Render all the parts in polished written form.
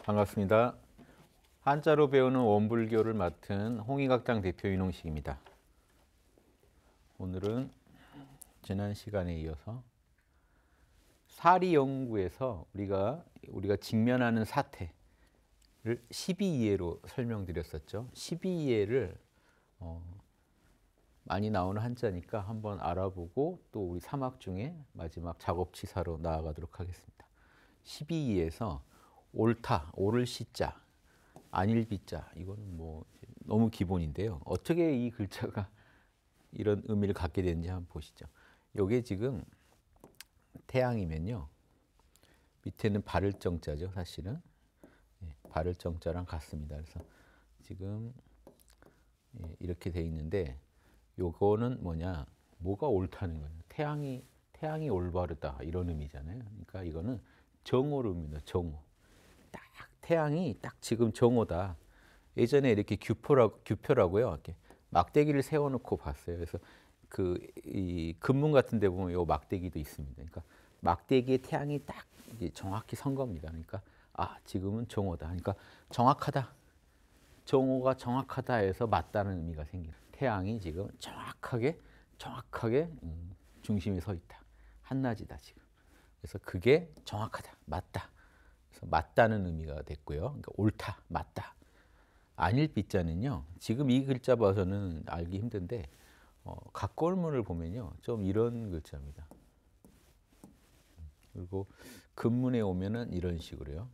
반갑습니다. 한자로 배우는 원불교를 맡은 홍익학당 대표 윤홍식입니다. 오늘은 지난 시간에 이어서 사리연구에서 우리가 직면하는 사태를 12이해로 설명드렸었죠. 12이해를 많이 나오는 한자니까 한번 알아보고 또 우리 3학 중에 마지막 작업치사로 나아가도록 하겠습니다. 12이해에서 옳다, 옳을 시자, 아닐 비자, 이거는 뭐 너무 기본인데요. 어떻게 이 글자가 이런 의미를 갖게 되는지 한번 보시죠. 이게 지금 태양이면요, 밑에는 바를 정자죠. 사실은 바를 정자랑 같습니다. 그래서 지금 이렇게 돼 있는데, 요거는 뭐가 옳다는 거예요. 태양이 올바르다 이런 의미잖아요. 그러니까 이거는 정오로 의미입니다. 정오. 딱 태양이 딱 지금 정오다. 예전에 이렇게 규표라고요. 이렇게 막대기를 세워놓고 봤어요. 그래서 이 금문 같은 데 보면 요 막대기도 있습니다. 그러니까 막대기에 태양이 딱 이제 정확히 선 겁니다. 그러니까 지금은 정오다. 그러니까 정확하다. 정오가 정확하다 해서 맞다는 의미가 생깁니다. 태양이 지금 정확하게 중심에 서 있다. 한낮이다 지금. 그래서 그게 정확하다, 맞다. 그래서 맞다는 의미가 됐고요. 그러니까 옳다, 맞다. 아닐 비자는요, 지금 이 글자 봐서는 알기 힘든데 각골문을 보면요, 좀 이런 글자입니다. 그리고 금문에 오면은 이런 식으로요.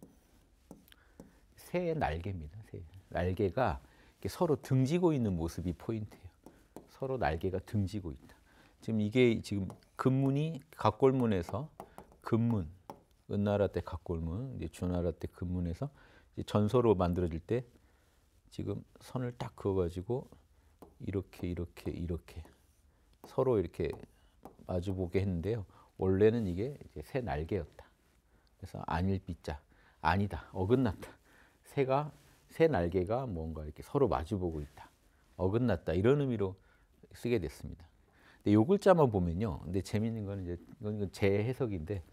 새의 날개입니다. 새 날개가 이렇게 서로 등지고 있는 모습이 포인트예요. 서로 날개가 등지고 있다. 지금 이게 지금 금문이 각골문에서 금문, 은나라 때 각골문, 이제 주나라 때 금문에서 이제 전서로 만들어질 때 지금 선을 딱 그어가지고 이렇게 서로 이렇게 마주보게 했는데요. 원래는 이게 이제 새 날개였다. 그래서 아닐 비자, 아니다, 어긋났다. 새 날개가 뭔가 이렇게 서로 마주보고 있다. 어긋났다. 이런 의미로 쓰게 됐습니다. 근데 요 글자만 보면요. 근데 재미있는 거는 이제 이건 제 해석인데,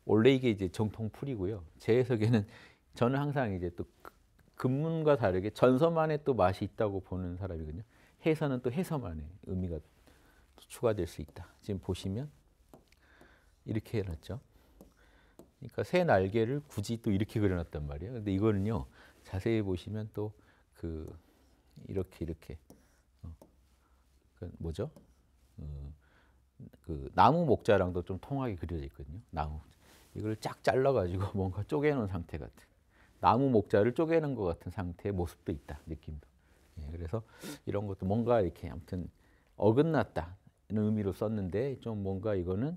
원래 이게 이제 정통풀이고요. 제 해석에는 저는 항상 이제 또 금문과 다르게 전서만의 또 맛이 있다고 보는 사람이거든요. 해서는 또 해서만의 의미가 추가될 수 있다. 지금 보시면 이렇게 해놨죠. 그러니까 새 날개를 굳이 또 이렇게 그려놨단 말이에요. 근데 이거는요, 자세히 보시면 또 이렇게 뭐죠? 나무 목자랑도 좀 통하게 그려져 있거든요. 나무. 이걸 쫙 잘라가지고 뭔가 쪼개놓은 상태 같은, 나무 목자를 쪼개는 것 같은 상태의 모습도 있다. 느낌도. 그래서 이런 것도 뭔가 이렇게 아무튼 어긋났다 이런 의미로 썼는데, 좀 뭔가 이거는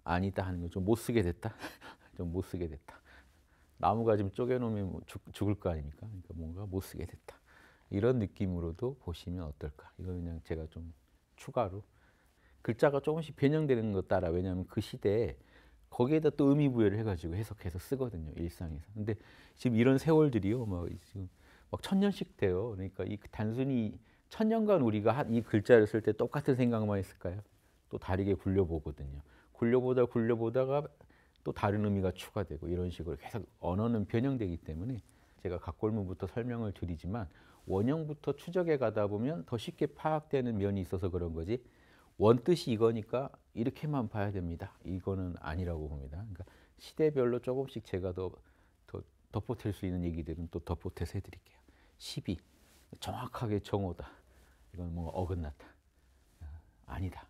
아니다 하는 거, 좀 못 쓰게 됐다. 좀 못 쓰게 됐다. 나무가 지금 쪼개놓으면 죽을 거 아닙니까? 그러니까 뭔가 못 쓰게 됐다. 이런 느낌으로도 보시면 어떨까? 이거 그냥 제가 좀 추가로 글자가 조금씩 변형되는 것 따라, 왜냐하면 그 시대에 거기에다 또 의미 부여를 해가지고 해석해서 쓰거든요, 일상에서. 근데 지금 이런 세월들이요, 지금 막 1000년씩 돼요. 그러니까 이 단순히 1000년간 우리가 이 글자를 쓸 때 똑같은 생각만 했을까요? 또 다르게 굴려보거든요. 굴려보다가 또 다른 의미가 추가되고, 이런 식으로 계속 언어는 변형되기 때문에 제가 각골문부터 설명을 드리지만, 원형부터 추적해 가다 보면 더 쉽게 파악되는 면이 있어서 그런 거지, 원뜻이 이거니까 이렇게만 봐야 됩니다. 이거는 아니라고 봅니다. 그러니까 시대별로 조금씩 제가 더 덧보탤 수 있는 얘기들은 또 덧보태서 해드릴게요. 12, 정확하게 정오다. 이건 뭔가 어긋났다. 아니다.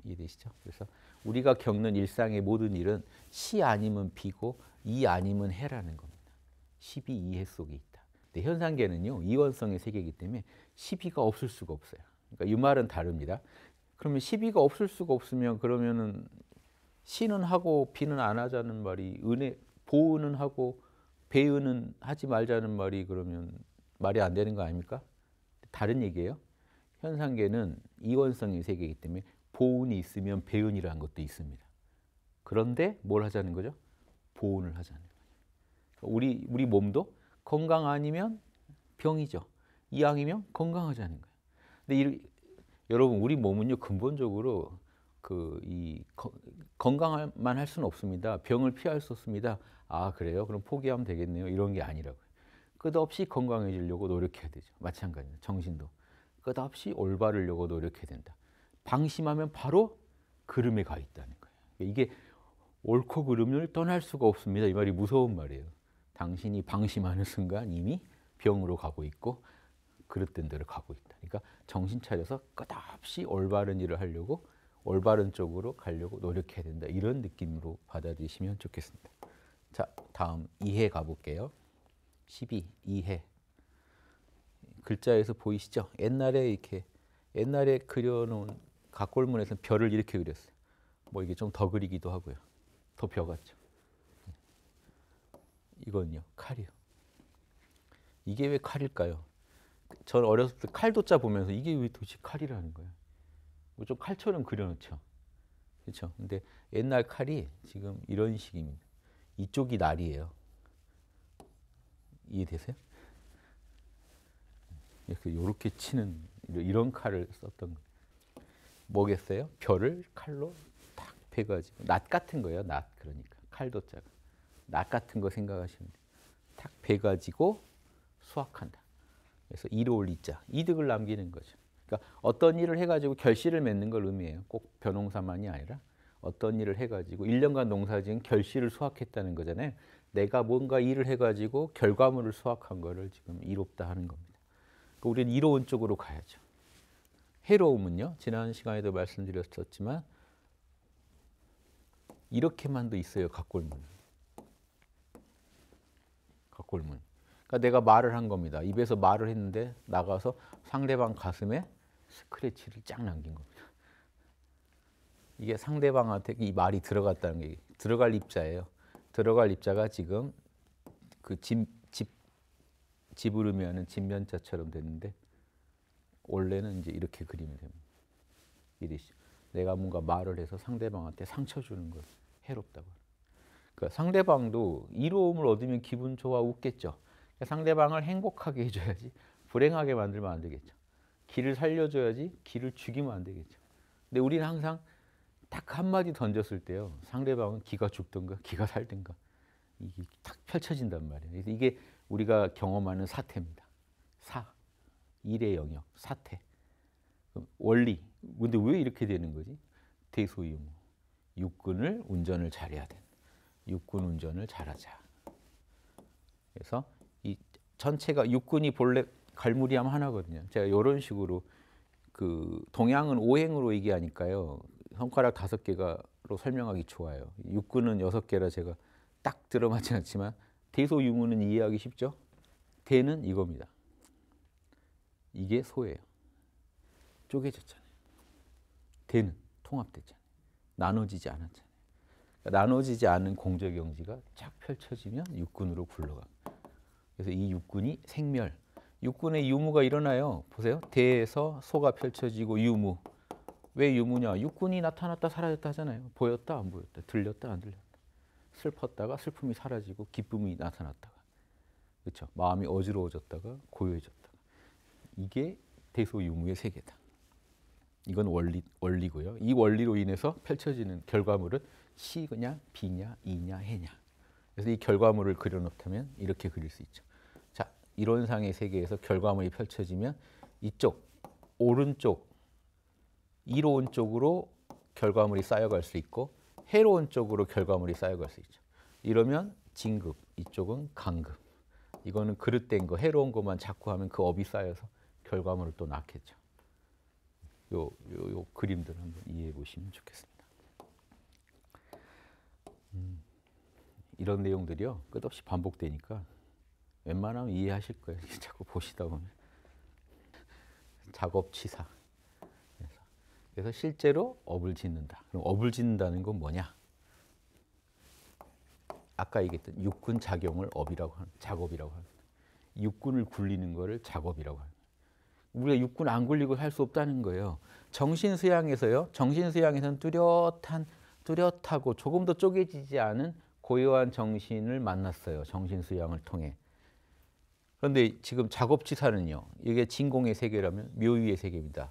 이해되시죠? 그래서 우리가 겪는 일상의 모든 일은 시 아니면 비고 이 아니면 해라는 겁니다. 12 이해 속에 있다. 근데 현상계는요, 이원성의 세계이기 때문에 12가 없을 수가 없어요. 그러니까 이 말은 다릅니다. 그러면 12가 없을 수가 없으면, 그러면은 시는 하고 비는 안 하자는 말이, 보은은 하고 배은은 하지 말자는 말이, 그러면 말이 안 되는 거 아닙니까? 다른 얘기예요. 현상계는 이원성의 세계이기 때문에 보은이 있으면 배은이라는 것도 있습니다. 그런데 뭘 하자는 거죠? 보은을 하자는 거예요. 우리 몸도 건강 아니면 병이죠. 이왕이면 건강하자는 거예요. 근데 여러분, 우리 몸은요, 근본적으로 이 건강만 할 수는 없습니다. 병을 피할 수 없습니다. 아, 그래요? 그럼 포기하면 되겠네요. 이런 게 아니라고요. 끝없이 건강해지려고 노력해야 되죠. 마찬가지입니다. 정신도 끝없이 올바르려고 노력해야 된다. 방심하면 바로 그름에 가 있다는 거예요. 이게 옳고 그름을 떠날 수가 없습니다. 이 말이 무서운 말이에요. 당신이 방심하는 순간 이미 병으로 가고 있고 그릇된 대로 가고 있다. 그러니까 정신 차려서 끝없이 올바른 일을 하려고 올바른 쪽으로 가려고 노력해야 된다. 이런 느낌으로 받아들이시면 좋겠습니다. 자, 다음 이해 가볼게요. 12, 이해. 글자에서 보이시죠? 옛날에 그려놓은 각골문에서는 별을 이렇게 그렸어요. 뭐 이게 좀 더 그리기도 하고요. 더 벼 같죠. 이건요, 칼이요. 이게 왜 칼일까요? 전 어렸을 때 칼도자 보면서 이게 왜 도대체 칼이라는 거예요. 뭐 좀 칼처럼 그려놓죠. 그렇죠? 근데 옛날 칼이 지금 이런 식입니다. 이쪽이 날이에요. 이해되세요? 이렇게 치는 이런 칼을 썼던 거. 뭐겠어요? 별을 칼로 탁 베가지고 낫 같은 거예요. 낫. 그러니까 칼도자가 낫 같은 거 생각하시면 돼요. 탁 베가지고 수확한다. 그래서 이로울 이자, 이득을 남기는 거죠. 그러니까 어떤 일을 해가지고 결실을 맺는 걸 의미해요. 꼭 벼농사만이 아니라 어떤 일을 해가지고 1년간 농사지은 결실을 수확했다는 거잖아요. 내가 뭔가 일을 해가지고 결과물을 수확한 거를 지금 이롭다 하는 겁니다. 그러니까 우리는 이로운 쪽으로 가야죠. 해로움은요, 지난 시간에도 말씀드렸었지만 이렇게만도 있어요. 각골문. 그러니까 내가 말을 한 겁니다. 입에서 말을 했는데 나가서 상대방 가슴에 스크래치를 쫙 남긴 겁니다. 이게 상대방한테 이 말이 들어갔다는 게 들어갈 입자예요. 들어갈 입자가 지금 그 집을 의미하는 집면자처럼 됐는데 원래는 이제 이렇게 그리면 됩니다. 이리시죠. 내가 뭔가 말을 해서 상대방한테 상처 주는 걸 해롭다고. 그러니까 상대방도 이로움을 얻으면 기분 좋아 웃겠죠. 그러니까 상대방을 행복하게 해줘야지 불행하게 만들면 안 되겠죠. 기를 살려줘야지 기를 죽이면 안 되겠죠. 근데 우리는 항상 딱 한마디 던졌을 때요. 상대방은 기가 죽든가 기가 살든가 이게 탁 펼쳐진단 말이에요. 그래서 이게 우리가 경험하는 사태입니다. 일의 영역, 사태. 원리. 근데 왜 이렇게 되는 거지? 대소유무. 육군을 운전을 잘해야 돼. 육군 운전을 잘하자. 그래서 이 전체가 육군이 본래 갈무리하면 하나거든요. 제가 이런 식으로 그 동양은 오행으로 얘기하니까요. 손가락 5개가로 설명하기 좋아요. 육군은 6개라 제가 딱 들어맞지 않지만 대소유무는 이해하기 쉽죠? 대는 이겁니다. 이게 소예요. 쪼개졌잖아요. 대는 통합됐잖아요. 나눠지지 않았잖아요. 그러니까 나눠지지 않은 공적영지가 쫙 펼쳐지면 육군으로 굴러갑니다. 그래서 이 육군이 생멸. 육군의 유무가 일어나요. 보세요. 대에서 소가 펼쳐지고 유무. 왜 유무냐? 육군이 나타났다 사라졌다 하잖아요. 보였다 안 보였다. 들렸다 안 들렸다. 슬펐다가 슬픔이 사라지고 기쁨이 나타났다가. 그렇죠? 마음이 어지러워졌다가 고요해졌다가. 이게 대소유무의 세계다. 이건 원리고요. 이 원리로 인해서 펼쳐지는 결과물은 시냐, 비냐, 이냐, 해냐. 그래서 이 결과물을 그려놓다면 이렇게 그릴 수 있죠. 자, 이론상의 세계에서 결과물이 펼쳐지면 이쪽, 오른쪽, 이로운 쪽으로 결과물이 쌓여갈 수 있고 해로운 쪽으로 결과물이 쌓여갈 수 있죠. 이러면 진급, 이쪽은 강급. 이거는 그릇된 거, 해로운 것만 자꾸 하면 그 업이 쌓여서 결과물을 또 낳겠죠. 요 그림들 한번 이해해 보시면 좋겠습니다. 이런 내용들이요 끝없이 반복되니까 웬만하면 이해하실 거예요. 자꾸 보시다 보면 작업치사. 그래서 실제로 업을 짓는다. 그럼 업을 짓는다는 건 뭐냐? 아까 얘기했던 육군 작용을 업이라고 하는 작업이라고 합니다. 육군을 굴리는 거를 작업이라고 합니다. 우리가 육군 안 굴리고 할 수 없다는 거예요. 정신수양에서요. 정신수양에서는 뚜렷하고 조금 더 쪼개지지 않은 고요한 정신을 만났어요. 정신수양을 통해. 그런데 지금 작업치사는요. 이게 진공의 세계라면 묘유의 세계입니다.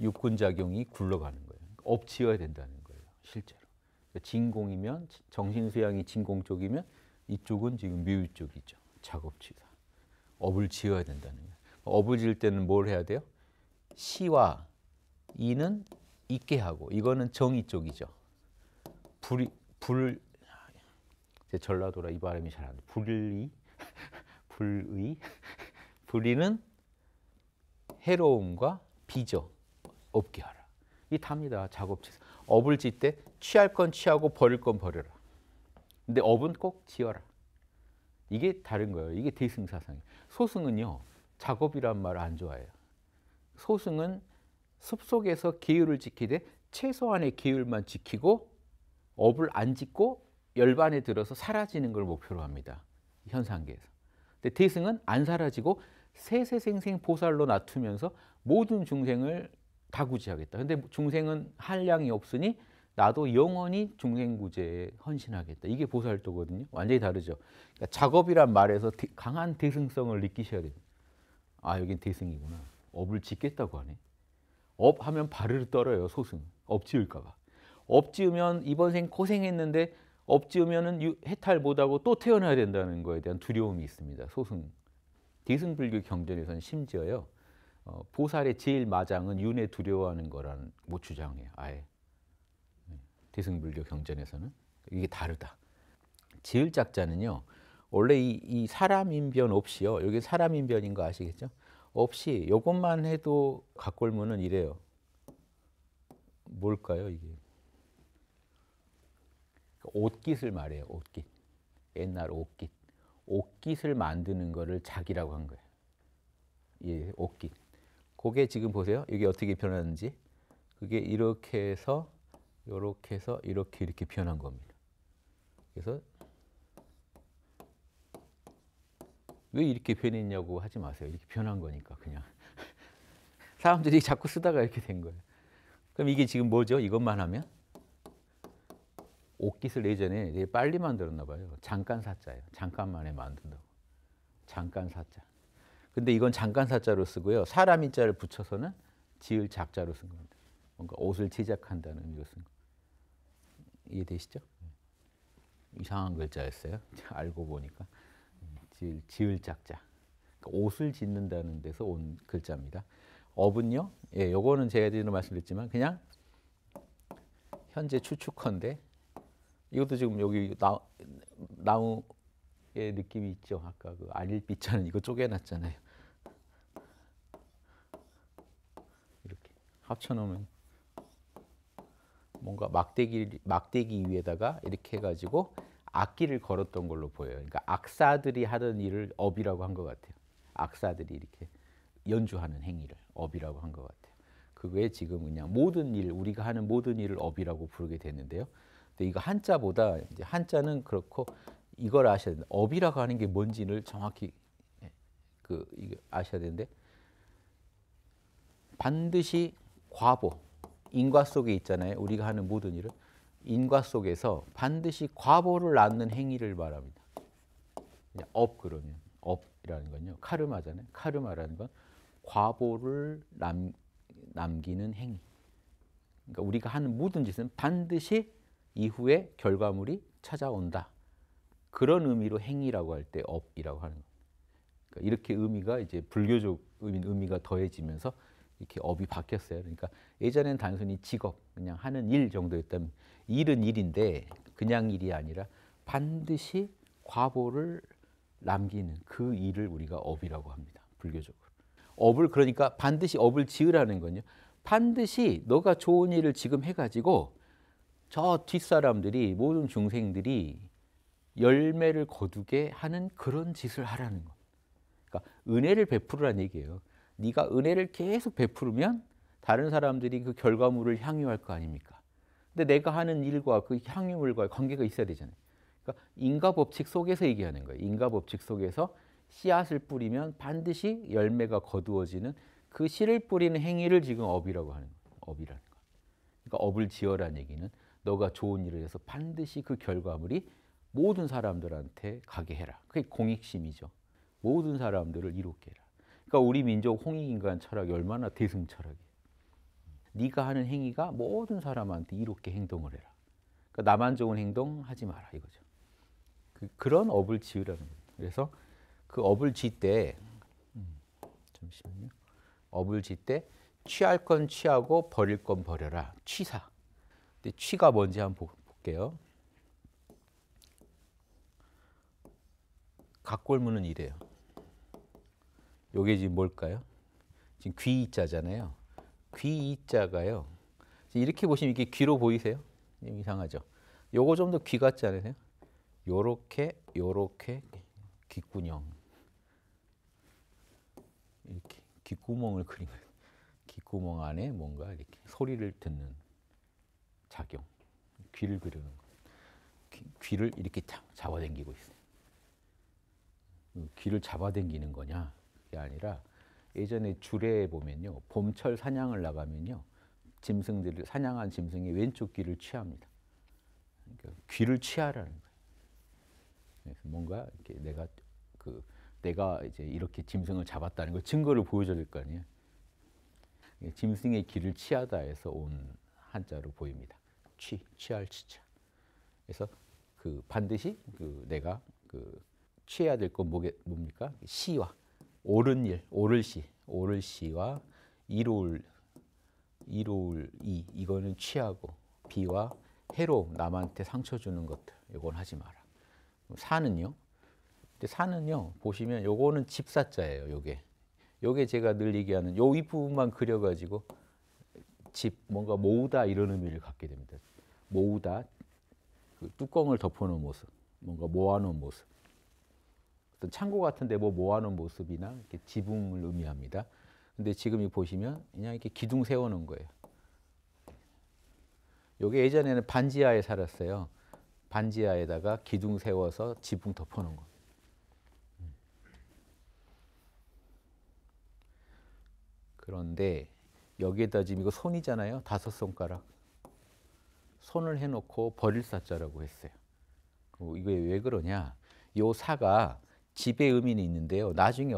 육군작용이 굴러가는 거예요. 업 지어야 된다는 거예요. 실제로. 진공이면 정신수양이 진공 쪽이면 이쪽은 지금 묘유 쪽이죠. 작업치사. 업을 지어야 된다는 거예요. 업을 지을 때는 뭘 해야 돼요? 시와 이는 있게 하고, 이거는 정의 쪽이죠. 제 전라도라 이 발음이 잘 안 돼. 불의는 해로움과 비죠. 없게 하라. 이 답니다. 작업치사. 업을 질 때 취할 건 취하고 버릴 건 버려라. 근데 업은 꼭 지어라. 이게 다른 거예요. 이게 대승사상이에요. 소승은요, 작업이란 말을 안 좋아해요. 소승은 숲속에서 계율을 지키되 최소한의 계율만 지키고 업을 안 짓고 열반에 들어서 사라지는 걸 목표로 합니다. 현상계에서. 근데 대승은 안 사라지고 세세생생 보살로 놔두면서 모든 중생을 다 구제하겠다. 근데 중생은 한량이 없으니 나도 영원히 중생구제에 헌신하겠다. 이게 보살도거든요. 완전히 다르죠. 그러니까 작업이란 말에서 강한 대승성을 느끼셔야 돼요. 아, 여긴 대승이구나. 업을 짓겠다고 하네. 업 하면 바르르 떨어요. 소승. 업 지을까 봐. 업 지으면 이번 생 고생했는데 업 지으면은 해탈 못하고 또 태어나야 된다는 거에 대한 두려움이 있습니다. 소승. 대승불교 경전에서는 심지어요. 보살의 제일 마장은 윤회 두려워하는 거라는 못 주장해요. 아예. 대승불교 경전에서는 이게 다르다. 지을 작자는요. 원래 이 사람인변 없이요. 여기 사람인변인 거 아시겠죠? 없이 이것만 해도 각골문은 이래요. 뭘까요 이게? 옷깃을 말해요. 옷깃. 옛날 옷깃. 옷깃을 만드는 거를 작이라고 한 거예요. 예, 옷깃. 그게 지금 보세요. 이게 어떻게 변하는지. 그게 이렇게 해서 이렇게 해서 이렇게 변한 겁니다. 그래서 왜 이렇게 변했냐고 하지 마세요. 이렇게 변한 거니까 그냥. 사람들이 자꾸 쓰다가 이렇게 된 거예요. 그럼 이게 지금 뭐죠? 이것만 하면? 옷깃을 예전에 되게 빨리 만들었나 봐요. 잠깐 사자예요. 잠깐만에 만든다고. 잠깐 사자. 근데 이건 잠깐 사자로 쓰고요. 사람 인자를 붙여서는 지을 작자로 쓴 겁니다. 뭔가 옷을 제작한다는 의미로 쓴 거. 이해되시죠? 이상한 글자였어요. 알고 보니까. 지을 작자. 그러니까 옷을 짓는다는 데서 온 글자입니다. 업은요. 예, 요거는 제가 예전에 말씀드렸지만 그냥 현재 추측컨대 이것도 지금 여기 나무의 느낌이 있죠. 아까 그 아릴빛자는 이거 쪼개놨잖아요. 이렇게 합쳐놓으면 뭔가 막대기 위에다가 이렇게 해가지고 악기를 걸었던 걸로 보여요. 그러니까 악사들이 하던 일을 업이라고 한 것 같아요. 악사들이 이렇게 연주하는 행위를 업이라고 한 것 같아요. 그거에 지금 그냥 모든 일, 우리가 하는 모든 일을 업이라고 부르게 됐는데요. 근데 이거 한자보다 이제 한자는 그렇고 이걸 아셔야 된다. 업이라고 하는 게 뭔지를 정확히 이거 아셔야 되는데 반드시 과보, 인과 속에 있잖아요. 우리가 하는 모든 일을 인과 속에서 반드시 과보를 낳는 행위를 말합니다. 업 그러면 업이라는 건요. 카르마잖아요. 카르마라는 건 과보를 남기는 행위. 그러니까 우리가 하는 모든 짓은 반드시 이후에 결과물이 찾아온다. 그런 의미로 행위라고 할 때 업이라고 하는 겁니다. 그러니까 이렇게 의미가 이제 불교적 의미가 더해지면서 이렇게 업이 바뀌었어요. 그러니까 예전엔 단순히 직업, 그냥 하는 일 정도였다면 일은 일인데 그냥 일이 아니라 반드시 과보를 남기는 그 일을 우리가 업이라고 합니다. 불교적으로. 업을 그러니까 반드시 업을 지으라는 건요. 반드시 너가 좋은 일을 지금 해가지고 저 뒷사람들이 모든 중생들이 열매를 거두게 하는 그런 짓을 하라는 것. 그러니까 은혜를 베풀으라는 얘기예요. 네가 은혜를 계속 베풀으면 다른 사람들이 그 결과물을 향유할 거 아닙니까? 근데 내가 하는 일과 그 향유물과의 관계가 있어야 되잖아요. 그러니까 인과 법칙 속에서 얘기하는 거예요. 인과 법칙 속에서 씨앗을 뿌리면 반드시 열매가 거두어지는 그 씨를 뿌리는 행위를 지금 업이라고 하는 거예요. 업이라는 거. 그러니까 업을 지어라는 얘기는 너가 좋은 일을 해서 반드시 그 결과물이 모든 사람들한테 가게 해라. 그게 공익심이죠. 모든 사람들을 이롭게 해라. 그러니까 우리 민족 홍익인간 철학이 얼마나 대승 철학이에요. 네가 하는 행위가 모든 사람한테 이롭게 행동을 해라. 그러니까 나만 좋은 행동 하지 마라 이거죠. 그런 업을 지으라는 겁니다. 그래서 그 업을 짓때 잠시만요. 업을 짓때 취할 건 취하고 버릴 건 버려라. 취사. 근데 취가 뭔지 한번 볼게요. 각골문은 이래요. 요게 지금 뭘까요? 지금 귀자잖아요. 귀자가요. 이렇게 보시면 이게 귀로 보이세요? 이상하죠? 요거 좀 더 귀 같지 않으세요? 요렇게 귓구녕. 이렇게 귓구멍을 그린 거예요. 귓구멍 안에 뭔가 이렇게 소리를 듣는 작용. 귀를 그리는 거. 귀를 이렇게 잡아당기고 있어요. 귀를 잡아당기는 거냐? 그게 아니라 예전에 주례에 보면요. 봄철 사냥을 나가면요. 짐승들을 사냥한 짐승이 왼쪽 귀를 취합니다. 그러니까 귀를 취하라는 거예요. 그래서 뭔가 이렇게 내가 이제 이렇게 짐승을 잡았다는 걸 증거를 보여줘야 될 거 아니에요. 짐승의 귀를 취하다 해서 온 한자로 보입니다. 취할 취자. 그래서 반드시 내가 취해야 될 건 뭡니까? 시와 옳은 일, 옳을 시와 이로울 이 이거는 취하고 비와 해로 남한테 상처 주는 것들 이건 하지 마라. 사는요. 근데 사는요 보시면 요거는 집사자예요. 요게 제가 늘 얘기하는 요 윗부분만 그려가지고 집 뭔가 모으다 이런 의미를 갖게 됩니다. 모으다 뚜껑을 덮어놓은 모습, 뭔가 모아놓은 모습. 어떤 창고 같은데 뭐 모아놓은 모습이나 이렇게 지붕을 의미합니다. 근데 지금 보시면 그냥 이렇게 기둥 세워놓은 거예요. 요게 예전에는 반지하에 살았어요. 반지하에다가 기둥 세워서 지붕 덮어놓은 거. 그런데 여기에다 지금 이거 손이잖아요. 5손가락. 손을 해놓고 버릴 사자라고 했어요. 이게 왜 그러냐? 요 사가 집의 의미는 있는데요. 나중에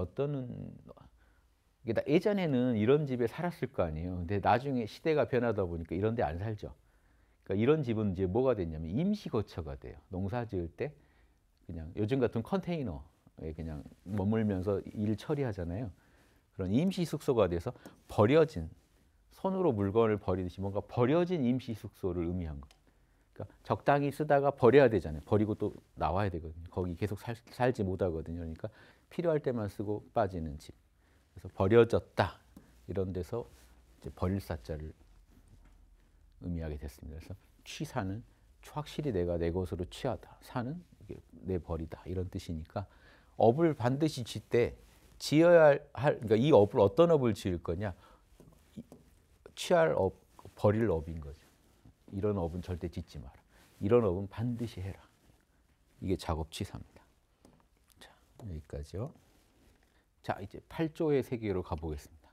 예전에는 이런 집에 살았을 거 아니에요. 근데 나중에 시대가 변하다 보니까 이런 데 안 살죠. 그러니까 이런 집은 이제 뭐가 됐냐면 임시 거처가 돼요. 농사 지을 때 그냥 요즘 같은 컨테이너에 그냥 머물면서 일 처리하잖아요. 그런 임시 숙소가 돼서 버려진 손으로 물건을 버리듯이 뭔가 버려진 임시 숙소를 의미한 거예요. 그러니까 적당히 쓰다가 버려야 되잖아요. 버리고 또 나와야 되거든요. 거기 계속 살지 못하거든요. 그러니까 필요할 때만 쓰고 빠지는 집. 그래서 버려졌다 이런 데서 이제 버릴 사자를 의미하게 됐습니다. 그래서 취사는 확실히 내가 내 것으로 취하다. 사는 이게 내 벌이다 이런 뜻이니까 업을 반드시 짓되 지어야 할 그러니까 이 업을 어떤 업을 지을 거냐? 취할 업, 버릴 업인 거죠. 이런 업은 절대 짓지 마라. 이런 업은 반드시 해라. 이게 작업치사입니다. 자, 여기까지요. 자, 이제 8조의 세계로 가보겠습니다.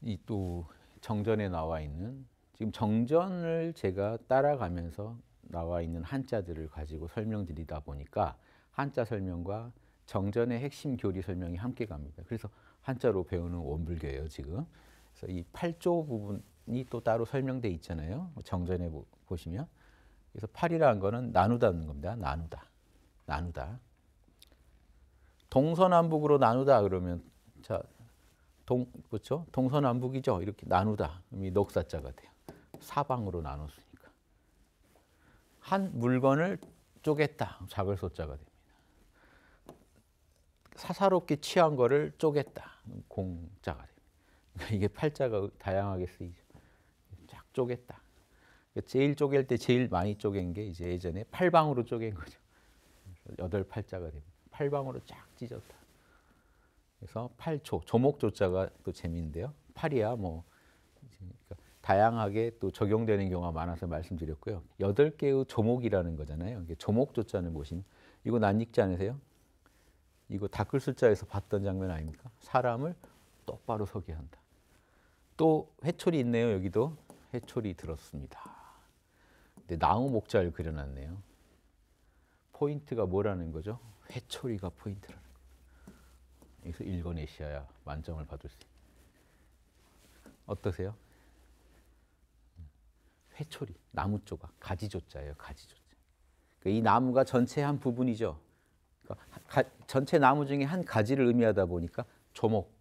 이 또 정전에 나와 있는 지금 정전을 제가 따라가면서 나와 있는 한자들을 가지고 설명드리다 보니까 한자 설명과 정전의 핵심 교리 설명이 함께 갑니다. 그래서 한자로 배우는 원불교예요, 지금. 그래서 이 8조 부분이 또 따로 설명돼 있잖아요. 정전에 보시면. 그래서 8이라는 거는 나누다는 겁니다. 나누다. 동서남북으로 나누다 그러면 자, 그렇죠? 동서남북이죠. 이렇게 나누다. 이 넉사자가 돼요. 사방으로 나눴으니까. 한 물건을 쪼갰다. 작을 소자가 됩니다. 사사롭게 취한 거를 쪼갰다. 공자가 됩니다. 그러니까 이게 팔자가 다양하게 쓰이죠. 쫙 쪼갰다. 제일 쪼갤 때 제일 많이 쪼갠 게 이제 예전에 팔방으로 쪼갠 거죠. 8팔자가 됩니다. 팔방으로 쫙 찢었다. 그래서 8조, 조목조자가 또 재미있는데요. 팔이야 뭐 그러니까 다양하게 또 적용되는 경우가 많아서 말씀드렸고요. 8개의 조목이라는 거잖아요. 조목조자는 보시면 이거 낯익지 않으세요? 이거 다글술자에서 봤던 장면 아닙니까? 사람을 똑바로 서게 한다. 또 회초리 있네요. 여기도 회초리 들었습니다. 근데 나무 목자를 그려놨네요. 포인트가 뭐라는 거죠? 회초리가 포인트라는 거예요. 여기서 읽어내셔야 만점을 받을 수 있어요. 어떠세요? 회초리, 나무 조각, 가지조자예요. 가지조자. 그러니까 이 나무가 전체 한 부분이죠. 그러니까 전체 나무 중에 한 가지를 의미하다 보니까 조목,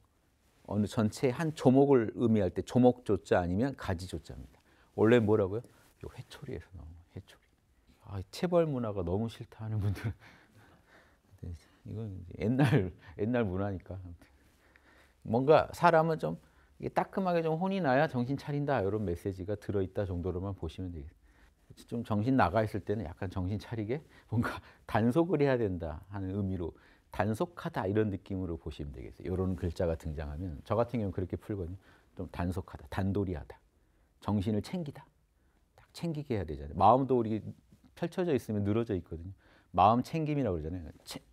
어느 전체 한 조목을 의미할 때 조목조자 아니면 가지조자입니다. 원래 뭐라고요? 요 회초리에서 나온 회초리. 체벌 문화가 너무 싫다 하는 분들은 이건 옛날 문화니까. 뭔가 사람은 좀 이게 따끔하게 좀 혼이 나야 정신 차린다 이런 메시지가 들어있다 정도로만 보시면 되겠어요. 좀 정신 나가 있을 때는 약간 정신 차리게 뭔가 단속을 해야 된다 하는 의미로 단속하다 이런 느낌으로 보시면 되겠어요. 이런 글자가 등장하면 저 같은 경우는 그렇게 풀거든요. 좀 단속하다, 단도리하다, 정신을 챙기다, 딱 챙기게 해야 되잖아요. 마음도 우리 펼쳐져 있으면 늘어져 있거든요. 마음 챙김이라고 그러잖아요.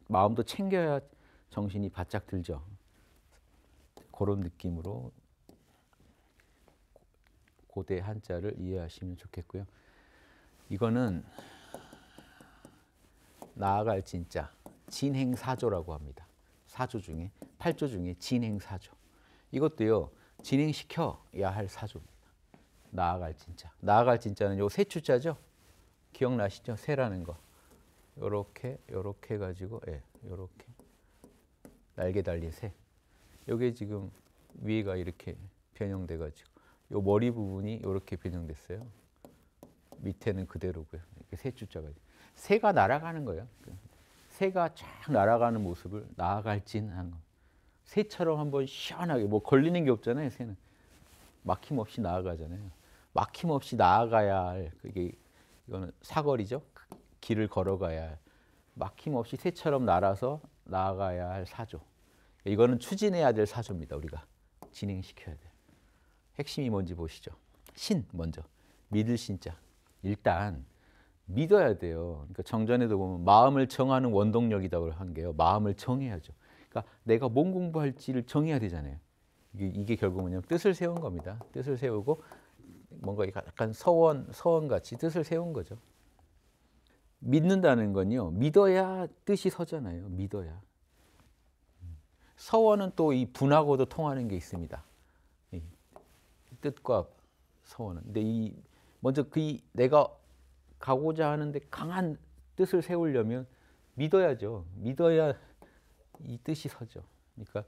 마음도 챙겨야 정신이 바짝 들죠. 그런 느낌으로 고대 한자를 이해하시면 좋겠고요. 이거는 나아갈 진짜 진행사조라고 합니다. 사조 중에 8조 중에 진행사조. 이것도요. 진행시켜야 할 사조입니다. 나아갈 진짜. 나아갈 진짜는 요 세추자죠. 기억나시죠? 새라는 거. 요렇게 해가지고 요렇게 날개 달린 새. 요게 지금 위에가 이렇게 변형돼가지고 요 머리 부분이 요렇게 변형됐어요. 밑에는 그대로고요. 이렇게 세추자가 새가 날아가는 거예요. 새가 쫙 날아가는 모습을 나아갈진 하는 거. 새처럼 한번 시원하게 뭐 걸리는 게 없잖아요. 새는 막힘없이 나아가잖아요. 막힘없이 나아가야 할 그게 이거는 사거리죠. 길을 걸어가야 할 막힘없이 새처럼 날아서 나아가야 할 사조. 이거는 추진해야 될 사조입니다. 우리가 진행시켜야 돼요. 핵심이 뭔지 보시죠. 신 먼저 믿을 신자. 일단 믿어야 돼요. 그러니까 정전에도 보면 마음을 정하는 원동력이라고 한 게요. 마음을 정해야죠. 그러니까 내가 뭔 공부할지를 정해야 되잖아요. 이게 결국 뭐냐면 뜻을 세운 겁니다. 뜻을 세우고 뭔가 약간 서원같이 뜻을 세운 거죠. 믿는다는 건요. 믿어야 뜻이 서잖아요. 믿어야. 서원은 또 이 분하고도 통하는 게 있습니다. 이 뜻과 서원은. 근데 먼저 내가 가고자 하는데 강한 뜻을 세우려면 믿어야죠. 믿어야 이 뜻이 서죠. 그러니까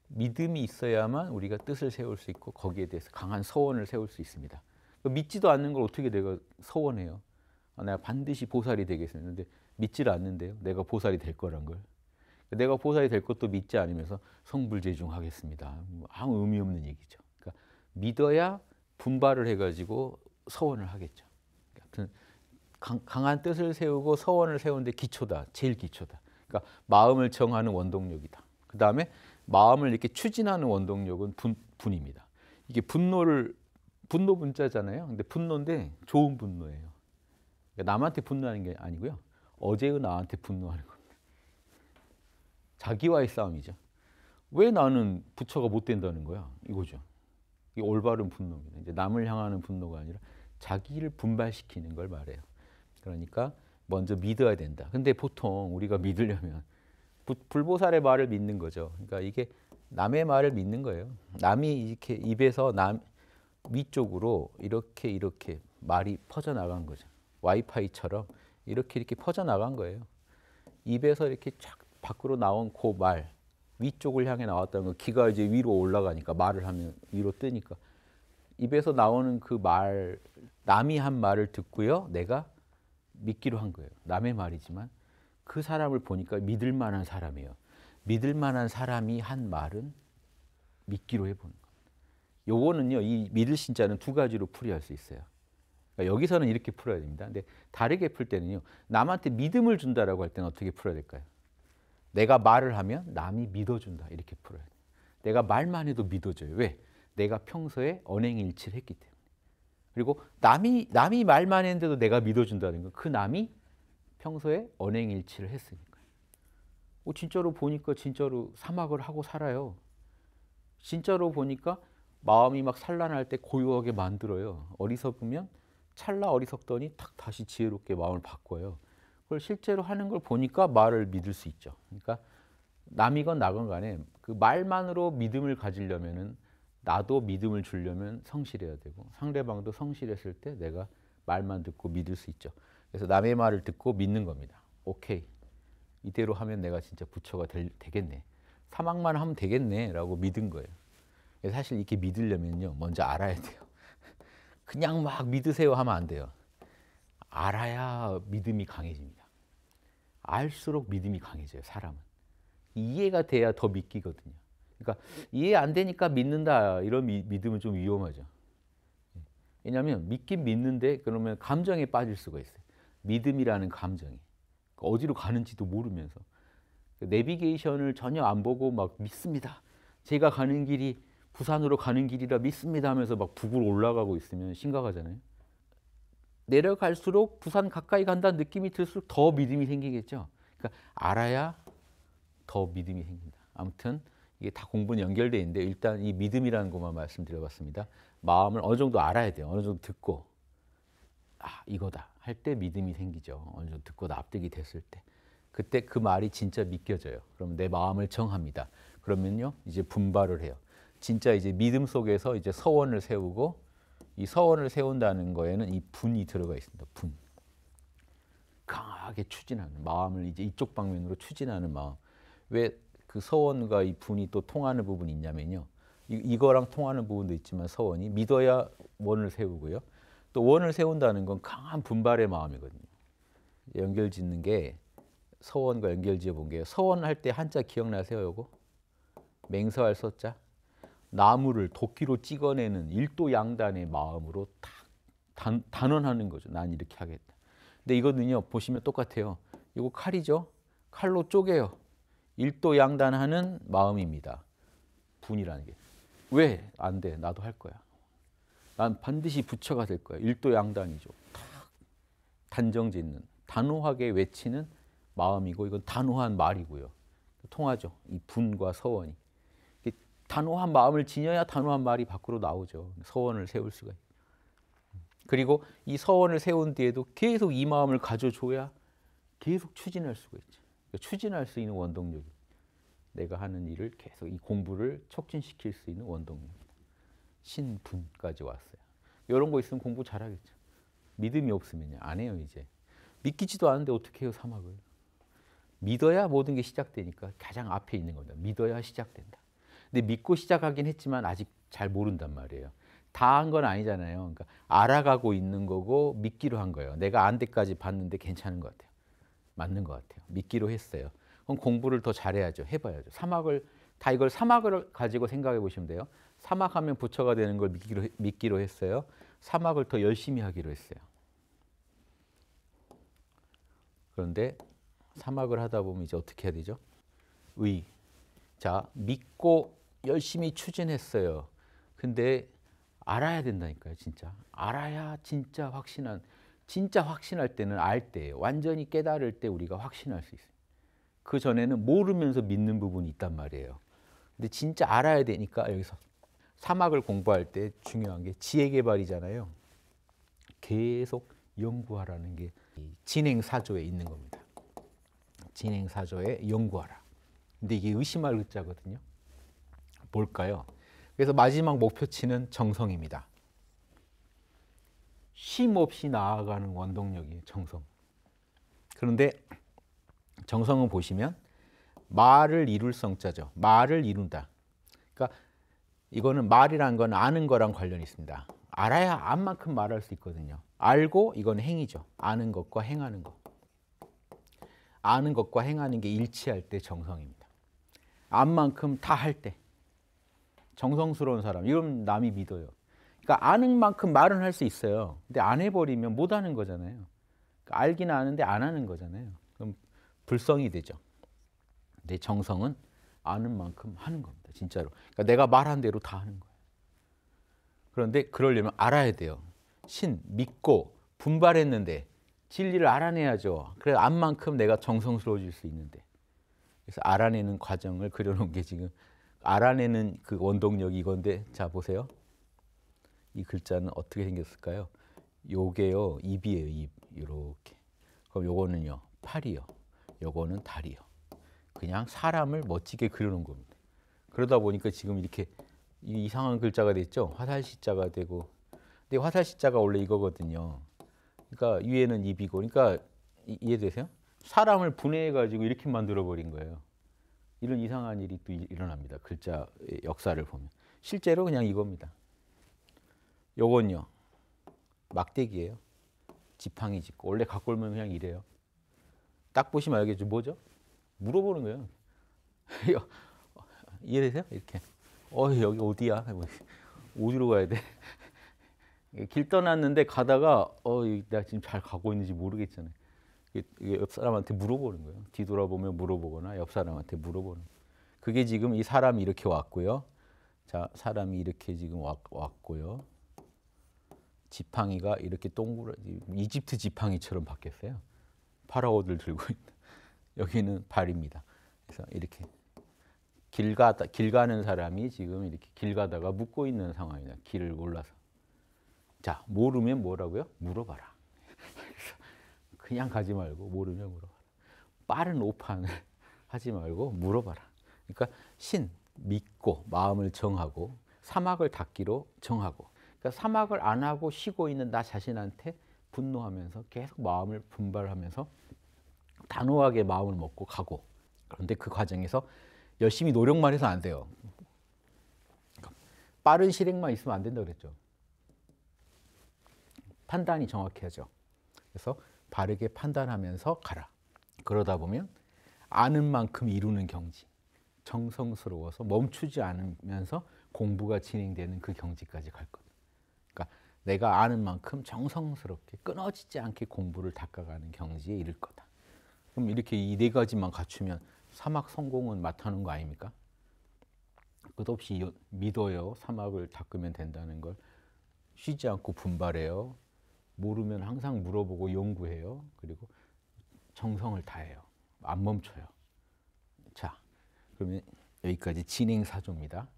믿음이 있어야만 우리가 뜻을 세울 수 있고 거기에 대해서 강한 서원을 세울 수 있습니다. 믿지도 않는 걸 어떻게 내가 서원해요? 내가 반드시 보살이 되겠는데 믿지를 않는데요. 내가 보살이 될 거란 걸. 내가 보살이 될 것도 믿지 않으면서 성불재중하겠습니다. 아무 의미 없는 얘기죠. 그러니까 믿어야 분발을 해가지고 서원을 하겠죠. 아무튼 강한 뜻을 세우고 서원을 세우는데 기초다. 제일 기초다. 그러니까 마음을 정하는 원동력이다. 그 다음에 마음을 이렇게 추진하는 원동력은 분입니다. 이게 분노 분자잖아요. 근데 분노인데 좋은 분노예요. 그러니까 남한테 분노하는 게 아니고요. 어제의 나한테 분노하는 겁니다. 자기와의 싸움이죠. 왜 나는 부처가 못 된다는 거야? 이거죠. 이게 올바른 분노입니다. 이제 남을 향하는 분노가 아니라 자기를 분발시키는 걸 말해요. 그러니까 먼저 믿어야 된다. 근데 보통 우리가 믿으려면 불보살의 말을 믿는 거죠. 그러니까 이게 남의 말을 믿는 거예요. 남이 이렇게 입에서 위쪽으로 이렇게 말이 퍼져나간 거죠. 와이파이처럼 이렇게 퍼져나간 거예요. 입에서 이렇게 쫙 밖으로 나온 그 말, 위쪽을 향해 나왔다는 거. 기가 이제 위로 올라가니까 말을 하면 위로 뜨니까 입에서 나오는 그 말, 남이 한 말을 듣고요. 내가 믿기로 한 거예요. 남의 말이지만 그 사람을 보니까 믿을 만한 사람이에요. 믿을 만한 사람이 한 말은 믿기로 해보는 겁니다. 요거는요. 이 믿을 신자는 두 가지로 풀이할 수 있어요. 그러니까 여기서는 이렇게 풀어야 됩니다. 근데 다르게 풀 때는요. 남한테 믿음을 준다라고 할 때는 어떻게 풀어야 될까요? 내가 말을 하면 남이 믿어준다. 이렇게 풀어야 돼요. 내가 말만 해도 믿어줘요. 왜? 내가 평소에 언행일치를 했기 때문에. 그리고 남이 말만 했는데도 내가 믿어준다는 건 그 남이 평소에 언행일치를 했으니까요. 진짜로 보니까 진짜로 사막을 하고 살아요. 진짜로 보니까 마음이 막 산란할 때 고요하게 만들어요. 어리석으면 찰나 어리석더니 탁 다시 지혜롭게 마음을 바꿔요. 그걸 실제로 하는 걸 보니까 말을 믿을 수 있죠. 그러니까 남이건 나건 간에 그 말만으로 믿음을 가지려면은 나도 믿음을 주려면 성실해야 되고 상대방도 성실했을 때 내가 말만 듣고 믿을 수 있죠. 그래서 남의 말을 듣고 믿는 겁니다. 오케이. 이대로 하면 내가 진짜 부처가 되겠네. 사막만 하면 되겠네 라고 믿은 거예요. 사실 이렇게 믿으려면요. 먼저 알아야 돼요. 그냥 막 믿으세요 하면 안 돼요. 알아야 믿음이 강해집니다. 알수록 믿음이 강해져요. 사람은. 이해가 돼야 더 믿기거든요. 그러니까 이해 안 되니까 믿는다 이런 믿음은 좀 위험하죠. 왜냐하면 믿긴 믿는데 그러면 감정에 빠질 수가 있어요. 믿음이라는 감정이. 어디로 가는지도 모르면서. 내비게이션을 전혀 안 보고 막 믿습니다. 제가 가는 길이 부산으로 가는 길이라 믿습니다 하면서 막 북으로 올라가고 있으면 심각하잖아요. 내려갈수록 부산 가까이 간다는 느낌이 들수록 더 믿음이 생기겠죠. 그러니까 알아야 더 믿음이 생긴다. 아무튼 이게 다 공부는 연결되어 있는데 일단 이 믿음이라는 것만 말씀드려봤습니다. 마음을 어느 정도 알아야 돼요. 어느 정도 듣고 이거다 할 때 믿음이 생기죠. 어느 정도 듣고 납득이 됐을 때. 그때 그 말이 진짜 믿겨져요. 그럼 내 마음을 정합니다. 그러면요 이제 분발을 해요. 진짜 이제 믿음 속에서 이제 서원을 세우고 이 서원을 세운다는 거에는 이 분이 들어가 있습니다. 분. 강하게 추진하는 마음을 이제 이쪽 방면으로 추진하는 마음. 왜 그 서원과 이 분이 또 통하는 부분이 있냐면요. 이거랑 통하는 부분도 있지만 서원이 믿어야 원을 세우고요. 또 원을 세운다는 건 강한 분발의 마음이거든요. 연결 짓는 게 서원과 연결 지어 본 게요. 서원할 때 한자 기억나세요? 요거? 맹서할 서자. 나무를 도끼로 찍어내는 일도양단의 마음으로 딱 단언하는 거죠. 난 이렇게 하겠다. 근데 이거는요. 보시면 똑같아요. 이거 칼이죠. 칼로 쪼개요. 일도양단하는 마음입니다. 분이라는 게. 왜? 안 돼. 나도 할 거야. 난 반드시 부처가 될 거야. 일도양단이죠. 탁 단정짓는 단호하게 외치는 마음이고 이건 단호한 말이고요. 통하죠. 이 분과 서원이. 단호한 마음을 지녀야 단호한 말이 밖으로 나오죠. 서원을 세울 수가 있어요. 그리고 이 서원을 세운 뒤에도 계속 이 마음을 가져줘야 계속 추진할 수가 있죠. 그러니까 추진할 수 있는 원동력이 내가 하는 일을 계속 이 공부를 촉진시킬 수 있는 원동력입니다. 신분까지 왔어요. 이런 거 있으면 공부 잘하겠죠. 믿음이 없으면요. 안 해요 이제. 믿기지도 않은데 어떻게 해요 사막을. 믿어야 모든 게 시작되니까 가장 앞에 있는 겁니다. 믿어야 시작된다. 근데 믿고 시작하긴 했지만 아직 잘 모른단 말이에요. 다 한 건 아니잖아요. 그러니까 알아가고 있는 거고 믿기로 한 거예요. 내가 안 데까지 봤는데 괜찮은 것 같아요. 맞는 것 같아요. 믿기로 했어요. 그럼 공부를 더 잘해야죠. 해봐야죠. 사막을 다 이걸 사막을 가지고 생각해 보시면 돼요. 사막하면 부처가 되는 걸 믿기로 했어요. 사막을 더 열심히 하기로 했어요. 그런데 사막을 하다 보면 이제 어떻게 해야 되죠? 자, 믿고 열심히 추진했어요. 근데 알아야 된다니까요, 진짜. 알아야 진짜 확신할 때는 알 때예요. 완전히 깨달을 때 우리가 확신할 수 있어요. 그 전에는 모르면서 믿는 부분이 있단 말이에요. 근데 진짜 알아야 되니까 여기서 사막을 공부할 때 중요한 게 지혜 개발이잖아요. 계속 연구하라는 게 진행사조에 있는 겁니다. 진행사조에 연구하라. 근데 이게 의심할 의자거든요. 뭘까요? 그래서 마지막 목표치는 정성입니다. 쉼 없이 나아가는 원동력이 정성. 그런데 정성은 보시면 말을 이룰 성자죠. 말을 이룬다. 그러니까 이거는 말이라는 건 아는 거랑 관련이 있습니다. 알아야 안 만큼 말할 수 있거든요. 알고 이건 행위죠. 아는 것과 행하는 것. 아는 것과 행하는 게 일치할 때 정성입니다. 안 만큼 다 할 때. 정성스러운 사람. 이건 남이 믿어요. 그러니까 아는 만큼 말은 할 수 있어요. 근데 안 해버리면 못 하는 거잖아요. 그러니까 알기는 아는데 안 하는 거잖아요. 그럼 불성이 되죠. 내 정성은 아는 만큼 하는 겁니다. 진짜로. 그러니까 내가 말한 대로 다 하는 거예요. 그런데 그러려면 알아야 돼요. 믿고 분발했는데 진리를 알아내야죠. 그래서 안만큼 내가 정성스러워질 수 있는데. 그래서 알아내는 과정을 그려놓은 게 지금 알아내는 그 원동력이 이건데 자 보세요. 이 글자는 어떻게 생겼을까요? 요게요. 입이에요. 입. 이렇게. 그럼 요거는요. 팔이요. 요거는 다리요. 그냥 사람을 멋지게 그려놓은 겁니다. 그러다 보니까 지금 이렇게 이상한 글자가 됐죠. 화살시자가 되고. 근데 화살시자가 원래 이거거든요. 그러니까 위에는 입이고. 그러니까 이해되세요? 사람을 분해해가지고 이렇게 만들어버린 거예요. 이런 이상한 일이 또 일어납니다. 글자의 역사를 보면. 실제로 그냥 이겁니다. 요건요. 막대기예요. 지팡이 짚고. 원래 갖고 오면 그냥 이래요. 딱 보시면 알겠죠. 뭐죠? 물어보는 거예요. 이해되세요? 이렇게. 여기 어디야? 어디로 가야 돼? 길 떠났는데 가다가 내가 지금 잘 가고 있는지 모르겠잖아요. 이게 옆 사람한테 물어보는 거예요. 뒤돌아보면 물어보거나 옆 사람한테 물어보는 거예요. 그게 지금 이 사람이 이렇게 왔고요. 자, 사람이 이렇게 지금 왔고요. 지팡이가 이렇게 동그랗게 이집트 지팡이처럼 바뀌었어요. 파라오들 들고 있는. 여기는 발입니다. 그래서 이렇게 길 가는 사람이 지금 이렇게 길 가다가 묻고 있는 상황이다. 길을 몰라서. 자, 모르면 뭐라고요? 물어봐라. 그냥 가지 말고 모르면 물어봐라. 빠른 오판을 하지 말고 물어봐라. 그러니까 믿고 마음을 정하고 사막을 닫기로 정하고. 그러니까 사막을 안 하고 쉬고 있는 나 자신한테 분노하면서 계속 마음을 분발하면서 단호하게 마음을 먹고 가고. 그런데 그 과정에서 열심히 노력만 해서 안 돼요. 빠른 실행만 있으면 안 된다 그랬죠. 판단이 정확해야죠. 그래서 바르게 판단하면서 가라. 그러다 보면 아는 만큼 이루는 경지. 정성스러워서 멈추지 않으면서 공부가 진행되는 그 경지까지 갈 것. 그러니까 내가 아는 만큼 정성스럽게 끊어지지 않게 공부를 닦아가는 경지에 이를 거다. 그럼 이렇게 이 네 가지만 갖추면 사막 성공은 마타는 거 아닙니까? 끝없이 믿어요. 사막을 닦으면 된다는 걸. 쉬지 않고 분발해요. 모르면 항상 물어보고 연구해요. 그리고 정성을 다해요. 안 멈춰요. 자, 그러면 여기까지 진행 4조입니다.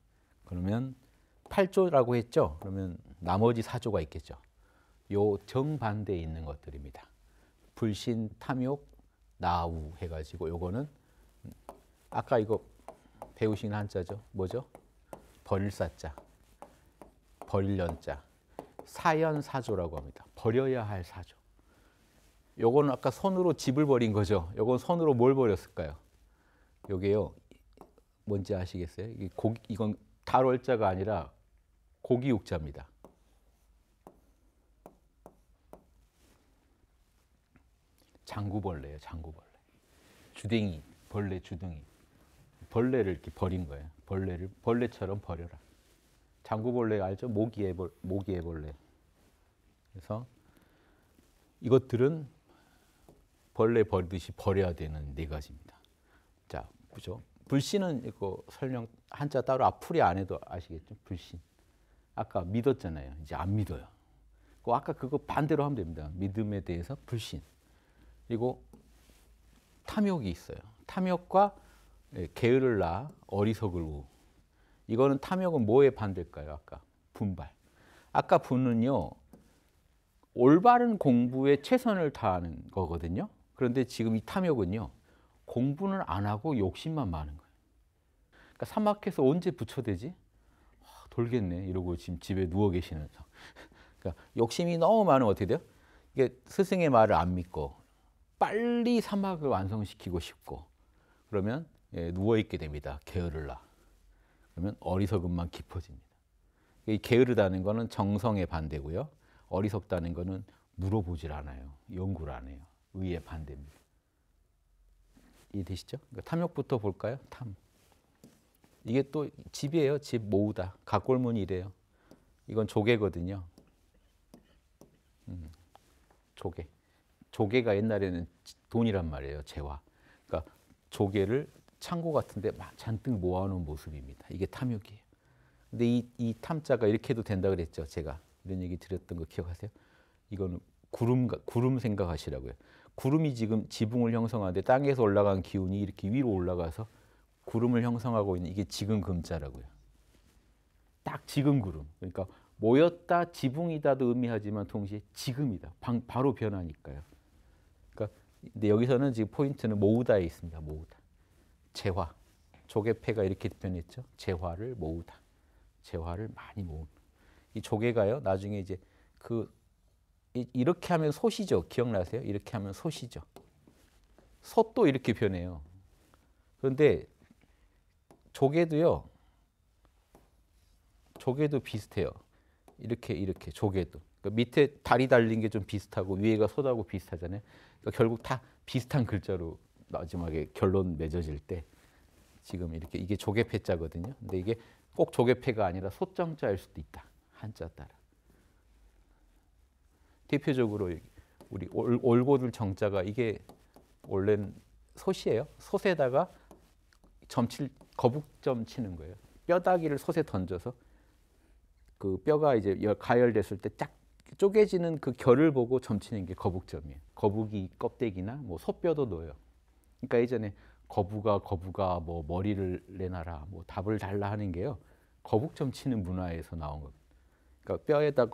그러면 8조라고 했죠? 그러면 나머지 4조가 있겠죠. 요 정반대에 있는 것들입니다. 불신, 탐욕, 나우 해가지고 요거는 아까 이거 배우신 한자죠. 뭐죠? 버릴사자, 버릴련자, 사연사조라고 합니다. 버려야 할 사조. 요거는 아까 손으로 집을 버린 거죠. 요건 손으로 뭘 버렸을까요? 요게요. 뭔지 아시겠어요? 이건 달월자가 아니라 고기육자입니다. 장구벌레예요. 장구벌레. 주댕이, 벌레 주둥이. 벌레를 이렇게 버린 거예요. 벌레를 벌레처럼 버려라. 장구벌레 알죠? 모기애벌레. 그래서 이것들은 벌레 버리듯이 버려야 되는 네 가지입니다. 자, 보죠. 불신은 이거 설명 한자 따로 앞풀이 안 해도 아시겠죠? 불신. 아까 믿었잖아요. 이제 안 믿어요. 아까 그거 반대로 하면 됩니다. 믿음에 대해서 불신. 그리고 탐욕이 있어요. 탐욕과 게으를 나 어리석을 우. 이거는 탐욕은 뭐에 반대일까요? 아까 분발. 아까 분은요. 올바른 공부에 최선을 다하는 거거든요. 그런데 지금 이 탐욕은요. 공부는 안 하고 욕심만 많은 거예요. 그러니까 사막에서 언제 부처되지? 돌겠네 이러고 지금 집에 누워 계시는 상. 그러니까 욕심이 너무 많으면 어떻게 돼요? 이게 스승의 말을 안 믿고 빨리 사막을 완성시키고 싶고 그러면 누워 있게 됩니다. 게으르라. 그러면 어리석음만 깊어집니다. 이 게으르다는 거는 정성의 반대고요. 어리석다는 거는 물어보질 않아요. 연구를 안 해요. 의의 반대입니다. 이해되시죠? 그러니까 탐욕부터 볼까요? 탐. 이게 또 집이에요. 집 모으다. 각골문이 이래요. 이건 조개거든요. 조개. 조개가 옛날에는 돈이란 말이에요. 재화. 그러니까 조개를 창고 같은데 막 잔뜩 모아놓은 모습입니다. 이게 탐욕이에요. 근데 이 탐자가 이렇게 해도 된다 그랬죠. 제가 이런 얘기 드렸던 거 기억하세요? 이거는 구름 생각하시라고요. 구름이 지금 지붕을 형성하는데 땅에서 올라간 기운이 이렇게 위로 올라가서 구름을 형성하고 있는 이게 지금 금자라고요. 딱 지금 구름. 그러니까 모였다 지붕이다도 의미하지만 동시에 지금이다. 바로 변하니까요. 그러니까 근데 여기서는 지금 포인트는 모으다에 있습니다. 모으다. 재화. 조개패가 이렇게 변했죠. 재화를 모으다. 재화를 많이 모은. 이 조개가요. 나중에 이제 이렇게 하면 솥이죠. 기억나세요? 이렇게 하면 솥이죠. 솥도 이렇게 변해요. 그런데 조개도요. 조개도 비슷해요. 이렇게 조개도. 그러니까 밑에 다리 달린 게 좀 비슷하고 위에가 솥하고 비슷하잖아요. 그러니까 결국 다 비슷한 글자로 마지막에 결론 맺어질 때 지금 이렇게 이게 조개패자거든요. 근데 이게 꼭 조개패가 아니라 솥정자일 수도 있다. 한자 따라. 대표적으로 우리 올고들 정자가 이게 원래는 솥이에요. 솥에다가 거북점 치는 거예요. 뼈다귀를 솥에 던져서 그 뼈가 이제 가열됐을 때 쫙 쪼개지는 그 결을 보고 점치는 게 거북점이에요. 거북이 껍데기나 뭐 소뼈도 넣어요. 그러니까 예전에 거부가 뭐 머리를 내놔라, 뭐 답을 달라 하는 게요. 거북점 치는 문화에서 나온 겁니다. 그러니까 뼈에다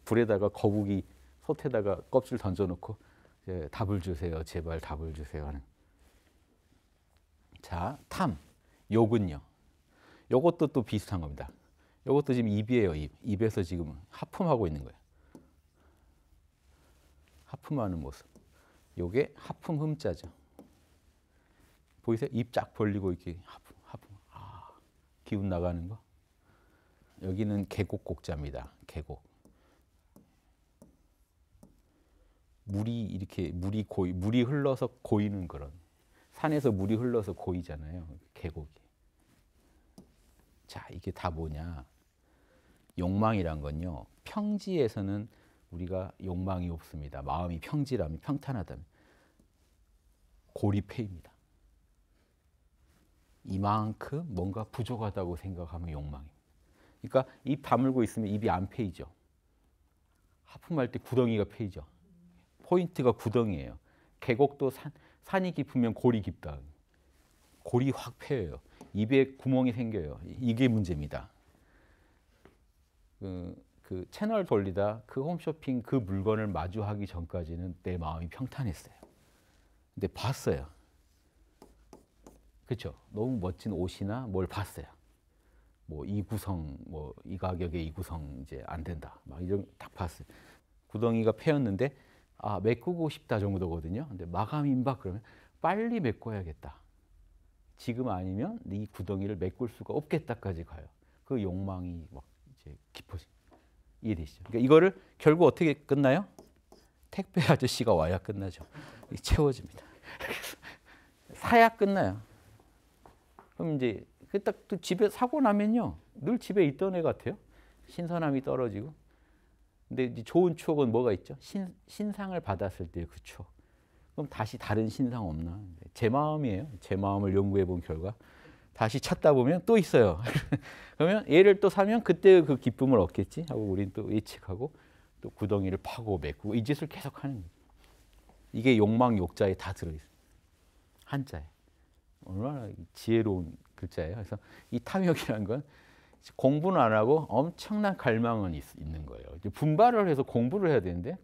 불에다가 거북이 솥에다가 껍질 던져놓고 답을 주세요, 제발 답을 주세요 하는. 자, 탐, 욕은요. 요것도 또 비슷한 겁니다. 요것도 지금 입이에요, 입. 입에서 지금 하품하고 있는 거예요. 하품하는 모습. 요게 하품 흠자죠. 보이세요? 입 쫙 벌리고 이렇게 하품. 아, 기운 나가는 거. 여기는 계곡곡자입니다. 계곡. 물이 흘러서 고이는 그런. 산에서 물이 흘러서 고이잖아요. 계곡이. 자, 이게 다 뭐냐? 욕망이란 건요. 평지에서는 우리가 욕망이 없습니다. 마음이 평지라면, 평탄하다면 고리패입니다. 이만큼 뭔가 부족하다고 생각하면 욕망입니다. 그러니까 입 다물고 있으면 입이 안 패이죠. 하품할 때 구덩이가 패이죠. 포인트가 구덩이에요. 계곡도 산이 깊으면 골이 깊다. 골이 확 패여요. 입에 구멍이 생겨요. 이게 문제입니다. 그 채널 돌리다 그 홈쇼핑 그 물건을 마주하기 전까지는 내 마음이 평탄했어요. 근데 봤어요. 그렇죠? 너무 멋진 옷이나 뭘 봤어요. 뭐 이 구성, 뭐 이 가격에 이 구성 이제 안 된다. 막 이런 딱 봤어요. 구덩이가 패였는데 아 메꾸고 싶다 정도거든요. 근데 마감 임박 그러면 빨리 메꿔야겠다. 지금 아니면 이 구덩이를 메꿀 수가 없겠다까지 가요. 그 욕망이 막 이제 깊어지. 이해되시죠? 그러니까 이거를 결국 어떻게 끝나요? 택배 아저씨가 와야 끝나죠. 채워집니다. 사야 끝나요. 그럼 이제 딱 또 집에 사고 나면요, 늘 집에 있던 애 같아요. 신선함이 떨어지고. 근데 이제 좋은 추억은 뭐가 있죠? 신상을 받았을 때 그 추억. 그럼 다시 다른 신상 없나? 제 마음이에요. 제 마음을 연구해 본 결과 다시 찾다 보면 또 있어요. 그러면 얘를 또 사면 그때 그 기쁨을 얻겠지 하고 우린 또 예측하고 또 구덩이를 파고 메꾸고 이 짓을 계속 하는 거죠. 이게 욕망 욕자에 다 들어있어요. 한자에. 얼마나 지혜로운 글자예요. 그래서 이 탐욕이라는 건 공부는 안 하고 엄청난 갈망은 있는 거예요. 분발을 해서 공부를 해야 되는데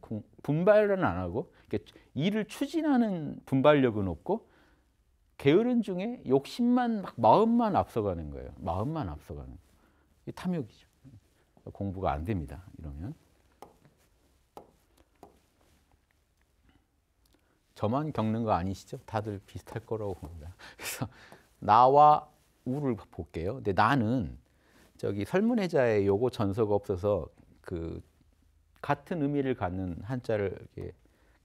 분발은 안 하고 일을 추진하는 분발력은 없고 게으른 중에 욕심만 막 마음만 앞서가는 거예요. 마음만 앞서가는 거예요. 이게 탐욕이죠. 공부가 안 됩니다. 이러면. 저만 겪는 거 아니시죠? 다들 비슷할 거라고 봅니다. 그래서 나와 우를 볼게요. 근데 나는 저기 설문해자에 요거 전서가 없어서 그 같은 의미를 갖는 한자를 이렇게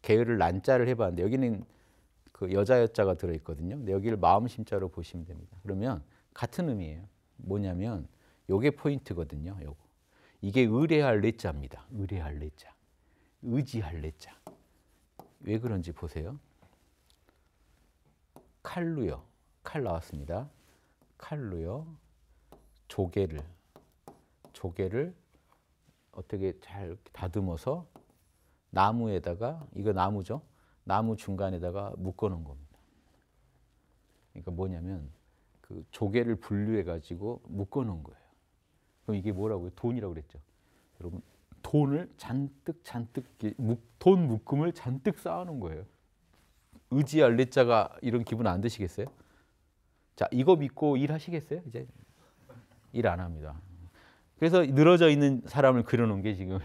게으를 난자를 해봤는데 여기는 그 여자 여자가 들어있거든요. 근데 여기를 마음심자로 보시면 됩니다. 그러면 같은 의미예요. 뭐냐면 요게 포인트거든요. 요거. 이게 의뢰할 내자입니다. 의뢰할 내자. 의지할 내자. 왜 그런지 보세요. 칼루요. 칼 나왔습니다. 칼루요. 조개를 어떻게 잘 다듬어서 나무에다가 이거 나무죠. 나무 중간에다가 묶어 놓은 겁니다. 그러니까 뭐냐면 그 조개를 분류해 가지고 묶어 놓은 거예요. 그럼 이게 뭐라고요? 돈이라고 그랬죠. 여러분 돈을 잔뜩 돈 묶음을 잔뜩 쌓아 놓은 거예요. 의지할 내자가 이런 기분 안 드시겠어요? 자, 이거 믿고 일하시겠어요? 이제 일 안 합니다. 그래서 늘어져 있는 사람을 그려놓은 게 지금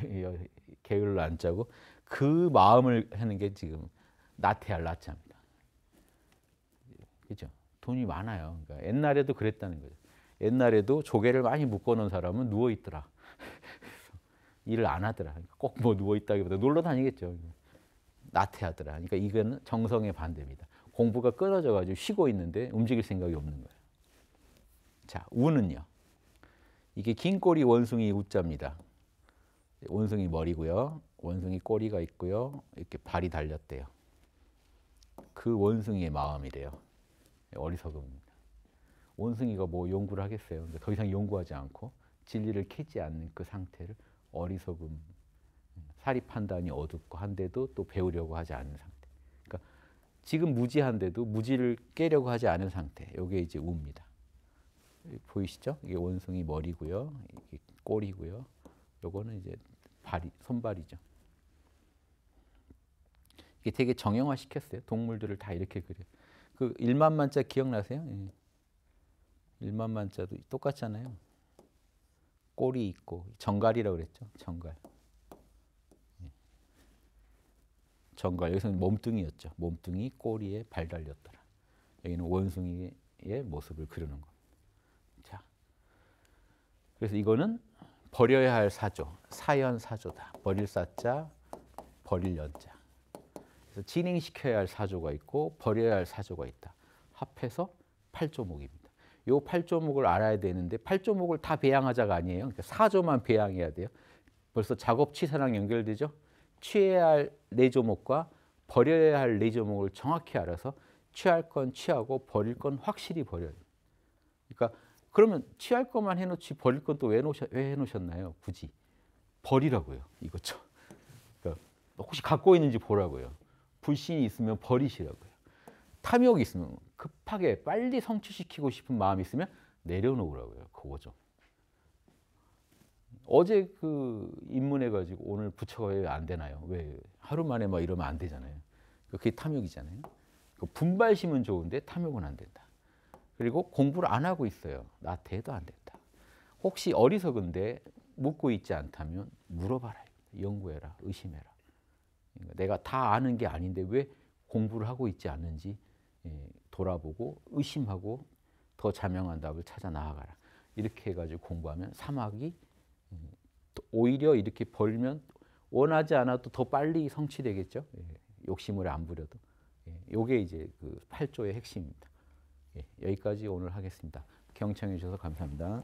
게을러 안 짜고 그 마음을 하는 게 지금 나태할 나자입니다. 그죠? 돈이 많아요. 그러니까 옛날에도 그랬다는 거죠. 옛날에도 조개를 많이 묶어놓은 사람은 누워 있더라. 일을 안 하더라. 꼭 뭐 누워 있다기보다 놀러 다니겠죠. 나태하더라. 그러니까 이건 정성의 반대입니다. 공부가 끊어져 가지고 쉬고 있는데 움직일 생각이 없는 거예요. 자, 우는요. 이게 긴 꼬리 원숭이 우자입니다. 원숭이 머리고요. 원숭이 꼬리가 있고요. 이렇게 발이 달렸대요. 그 원숭이의 마음이래요. 어리석음입니다. 원숭이가 뭐 연구를 하겠어요. 그러니까 더 이상 연구하지 않고 진리를 캐지 않는 그 상태를 어리석음, 사리 판단이 어둡고 한데도 또 배우려고 하지 않는 상태. 그러니까 지금 무지한데도 무지를 깨려고 하지 않은 상태. 이게 이제 우입니다. 보이시죠? 이게 원숭이 머리고요. 이게 꼬리고요. 요거는 이제 발이, 손발이죠. 이게 되게 정형화 시켰어요. 동물들을 다 이렇게 그려요. 그 1만 만자 기억나세요? 예. 1만 만자도 똑같잖아요. 꼬리 있고 정갈이라고 그랬죠. 정갈. 예. 정갈. 여기서는 몸뚱이였죠. 몸뚱이 꼬리에 발 달렸더라. 여기는 원숭이의 모습을 그리는 겁니다. 자, 그래서 이거는 버려야 할 사조, 사연사조다. 버릴 사자, 버릴 연자. 그래서 진행시켜야 할 사조가 있고 버려야 할 사조가 있다. 합해서 8조목입니다. 요 8조목을 알아야 되는데 8조목을 다 배양하자가 아니에요. 그러니까 사조만 배양해야 돼요. 벌써 작업 취사랑 연결되죠. 취해야 할 4조목과 버려야 할 4조목을 정확히 알아서 취할 건 취하고 버릴 건 확실히 버려요. 그러니까 그러면 취할 것만 해놓지 버릴 건 또 왜 해놓으셨나요? 굳이 버리라고요. 이거죠. 그러니까 혹시 갖고 있는지 보라고요. 불신이 있으면 버리시라고요. 탐욕이 있으면 급하게 빨리 성취시키고 싶은 마음이 있으면 내려놓으라고요. 그거죠. 어제 그 입문해가지고 오늘 부처가 왜 안 되나요? 왜 하루 만에 막 이러면 안 되잖아요. 그게 탐욕이잖아요. 분발심은 좋은데 탐욕은 안 된다. 그리고 공부를 안 하고 있어요. 나태해도 안 된다. 혹시 어리석은데 묻고 있지 않다면 물어봐라. 연구해라. 의심해라. 그러니까 내가 다 아는 게 아닌데 왜 공부를 하고 있지 않는지 돌아보고 의심하고 더 자명한 답을 찾아 나아가라. 이렇게 해가지고 공부하면 사막이 오히려 이렇게 벌면 원하지 않아도 더 빨리 성취되겠죠. 욕심을 안 부려도. 이게 이제 그 8조의 핵심입니다. 여기까지 오늘 하겠습니다. 경청해 주셔서 감사합니다.